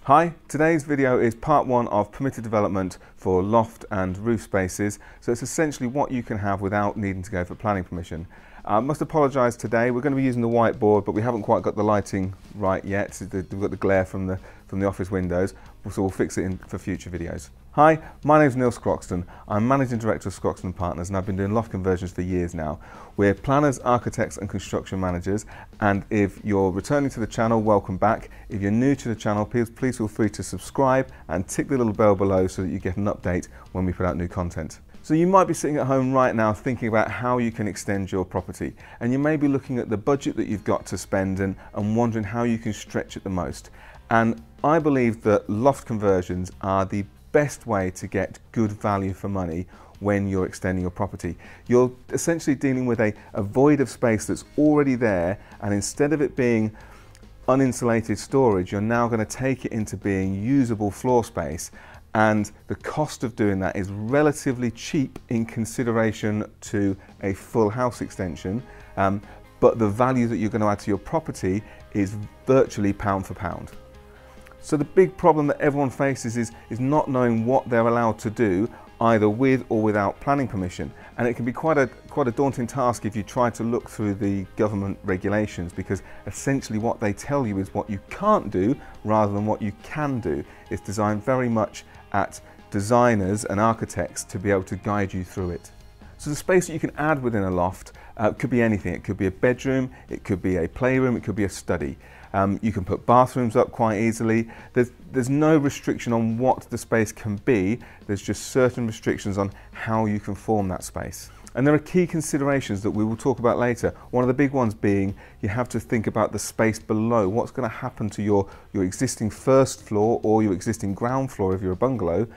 Hi, today's video is part one of permitted development for loft and roof spaces. So it's essentially what you can have without needing to go for planning permission. I must apologise today, we're going to be using the whiteboard, but we haven't quite got the lighting right yet. We've got the glare from the office windows, so we'll fix it for future videos. Hi, my name's Neil Scroxton. I'm Managing Director of Scroxton Partners and I've been doing loft conversions for years now. We're planners, architects and construction managers, and if you're returning to the channel, welcome back. If you're new to the channel, please feel free to subscribe and tick the little bell below so that you get an update when we put out new content. So you might be sitting at home right now thinking about how you can extend your property, and you may be looking at the budget that you've got to spend and wondering how you can stretch it the most. And I believe that loft conversions are the best way to get good value for money when you're extending your property. You're essentially dealing with a void of space that's already there, and instead of it being uninsulated storage, you're now going to take it into being usable floor space. And the cost of doing that is relatively cheap in consideration to a full house extension, but the value that you're going to add to your property is virtually pound for pound. So the big problem that everyone faces is not knowing what they're allowed to do, either with or without planning permission. And it can be quite a daunting task if you try to look through the government regulations, because essentially what they tell you is what you can't do rather than what you can do. It's designed very much at designers and architects to be able to guide you through it. So the space that you can add within a loft could be anything. It could be a bedroom, it could be a playroom, it could be a study. You can put bathrooms up quite easily. There's no restriction on what the space can be. There's just certain restrictions on how you can form that space. And there are key considerations that we will talk about later. One of the big ones being you have to think about the space below. What's going to happen to your existing first floor or your existing ground floor if you're a bungalow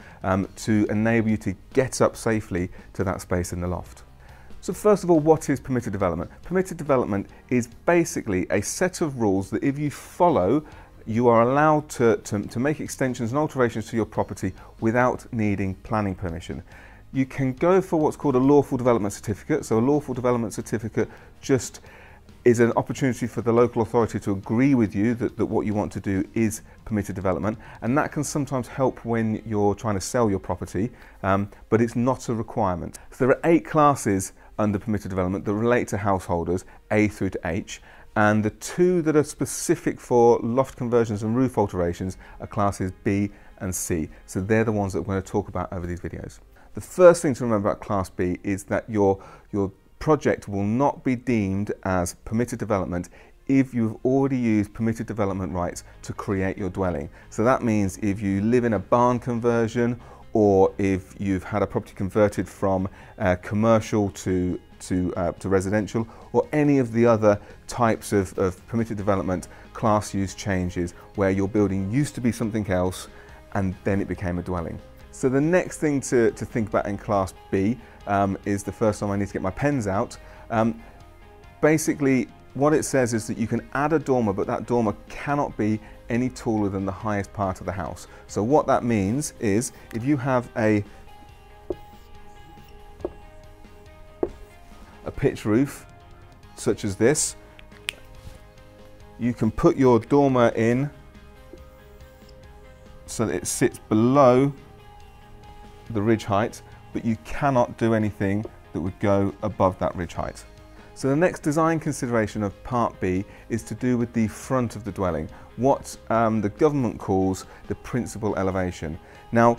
to enable you to get up safely to that space in the loft. So first of all, what is permitted development? Permitted development is basically a set of rules that if you follow, you are allowed to make extensions and alterations to your property without needing planning permission. You can go for what's called a lawful development certificate. So a lawful development certificate just is an opportunity for the local authority to agree with you that what you want to do is permitted development, and that can sometimes help when you're trying to sell your property, but it's not a requirement. So there are 8 classes under permitted development that relate to householders, A through to H, and the 2 that are specific for loft conversions and roof alterations are classes B and C. So they're the ones that we're going to talk about over these videos. The first thing to remember about Class B is that your project will not be deemed as permitted development if you've already used permitted development rights to create your dwelling. So that means if you live in a barn conversion, or if you've had a property converted from commercial to residential, or any of the other types of permitted development class use changes where your building used to be something else and then it became a dwelling. So the next thing to think about in Class B is the first time I need to get my pens out. Basically, what it says is that you can add a dormer, but that dormer cannot be any taller than the highest part of the house. So what that means is if you have a pitch roof, such as this, you can put your dormer in so that it sits below the ridge height, but you cannot do anything that would go above that ridge height. So the next design consideration of Part B is to do with the front of the dwelling, what the government calls the principal elevation. Now,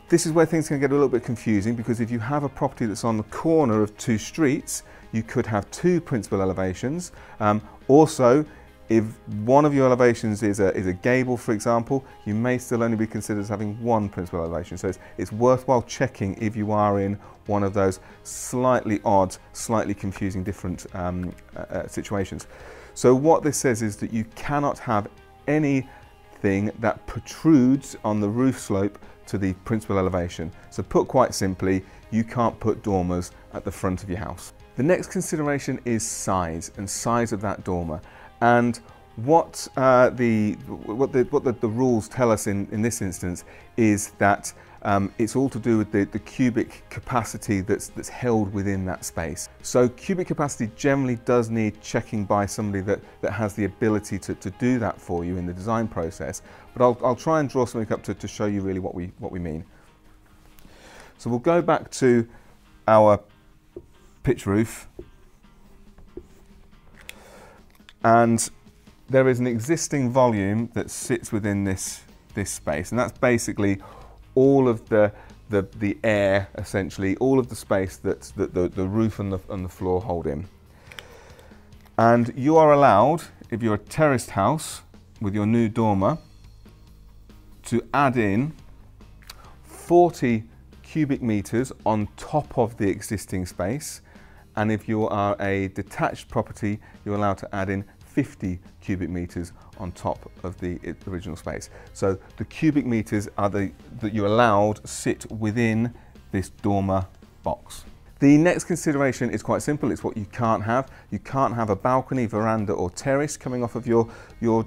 this is where things can get a little bit confusing, because if you have a property that's on the corner of 2 streets, you could have 2 principal elevations. Also, if one of your elevations is a gable, for example, you may still only be considered as having 1 principal elevation. So it's worthwhile checking if you are in one of those slightly odd, slightly confusing different situations. So what this says is that you cannot have anything that protrudes on the roof slope to the principal elevation. So put quite simply, you can't put dormers at the front of your house. The next consideration is size, and size of that dormer. And What the rules tell us in this instance is that it's all to do with the cubic capacity that's held within that space. So cubic capacity generally does need checking by somebody that has the ability to do that for you in the design process. But I'll try and draw something up to show you really what we mean. So we'll go back to our pitch roof, and there is an existing volume that sits within this space, and that's basically all of the air, essentially, all of the space that the roof and the floor hold in. And you are allowed, if you're a terraced house with your new dormer, to add in 40 cubic meters on top of the existing space. And if you are a detached property, you're allowed to add in 50 cubic meters on top of the original space. So the cubic meters are that you're allowed sit within this dormer box. The next consideration is quite simple. It's what you can't have. You can't have a balcony, veranda or terrace coming off of your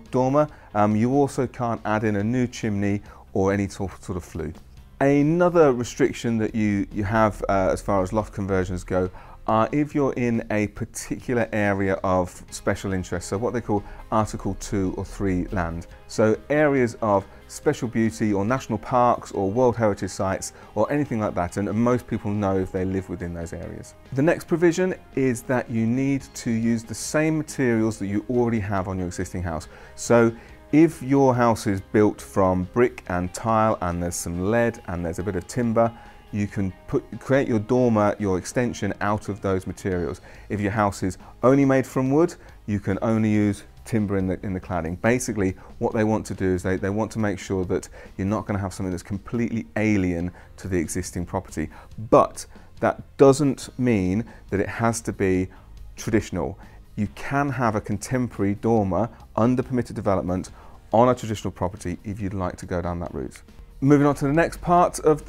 dormer. You also can't add in a new chimney or any sort of flue. Another restriction that you have as far as loft conversions go are if you're in a particular area of special interest, so what they call Article 2 or 3 land. So areas of special beauty or national parks or World Heritage Sites or anything like that, and most people know if they live within those areas. The next provision is that you need to use the same materials that you already have on your existing house. So if your house is built from brick and tile and there's some lead and there's a bit of timber, you can create your dormer, your extension, out of those materials. If your house is only made from wood, you can only use timber in the cladding. Basically, what they want to do is they want to make sure that you're not going to have something that's completely alien to the existing property. But that doesn't mean that it has to be traditional. You can have a contemporary dormer under permitted development on a traditional property if you'd like to go down that route. Moving on to the next part of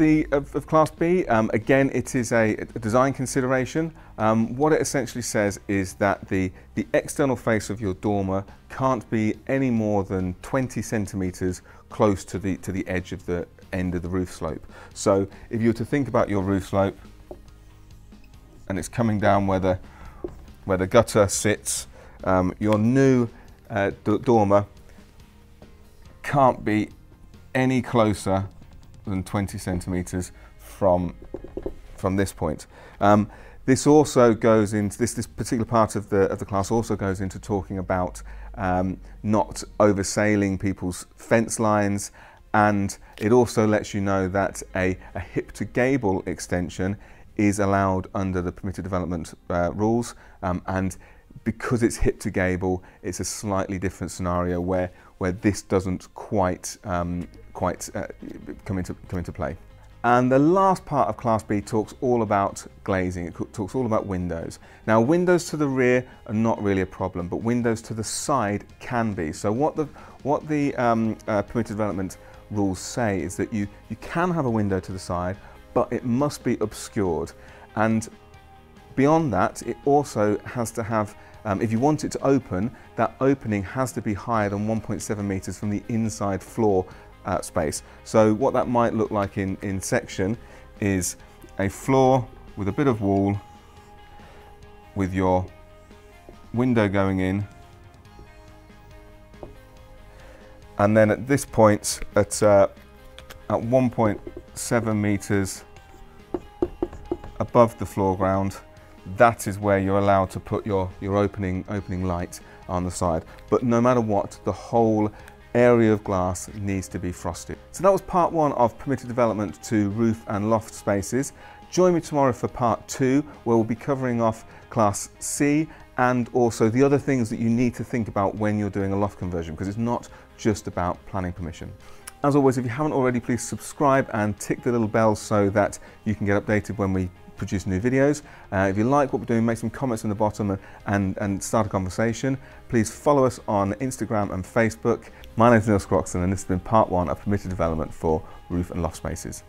Class B, again it is a design consideration. What it essentially says is that the external face of your dormer can't be any more than 20 centimetres close to the edge of the end of the roof slope. So if you were to think about your roof slope and it's coming down where the gutter sits, your new dormer can't be any closer than 20 centimetres from this point. This also goes into this particular part of the class also goes into talking about not oversailing people's fence lines, and it also lets you know that a hip to gable extension is allowed under the permitted development rules, and because it's hip to gable, it's a slightly different scenario where this doesn't quite come into play. And the last part of Class B talks all about glazing. It talks all about windows. Now, windows to the rear are not really a problem, but windows to the side can be. So what the permitted development rules say is that you can have a window to the side, but it must be obscured. And beyond that, it also has to have, if you want it to open, that opening has to be higher than 1.7 metres from the inside floor space. So what that might look like in section is a floor with a bit of wall with your window going in, and then at this point at 1.7 metres above the floor ground, that is where you're allowed to put your opening light on the side. But no matter what, the whole area of glass needs to be frosted. So that was part 1 of permitted development to roof and loft spaces. Join me tomorrow for part 2, where we'll be covering off Class C and also the other things that you need to think about when you're doing a loft conversion, because it's not just about planning permission. As always, if you haven't already, please subscribe and tick the little bell so that you can get updated when we produce new videos. If you like what we're doing, make some comments in the bottom and start a conversation. Please follow us on Instagram and Facebook. My name is Neil Scroxton, and this has been part 1 of permitted development for roof and loft spaces.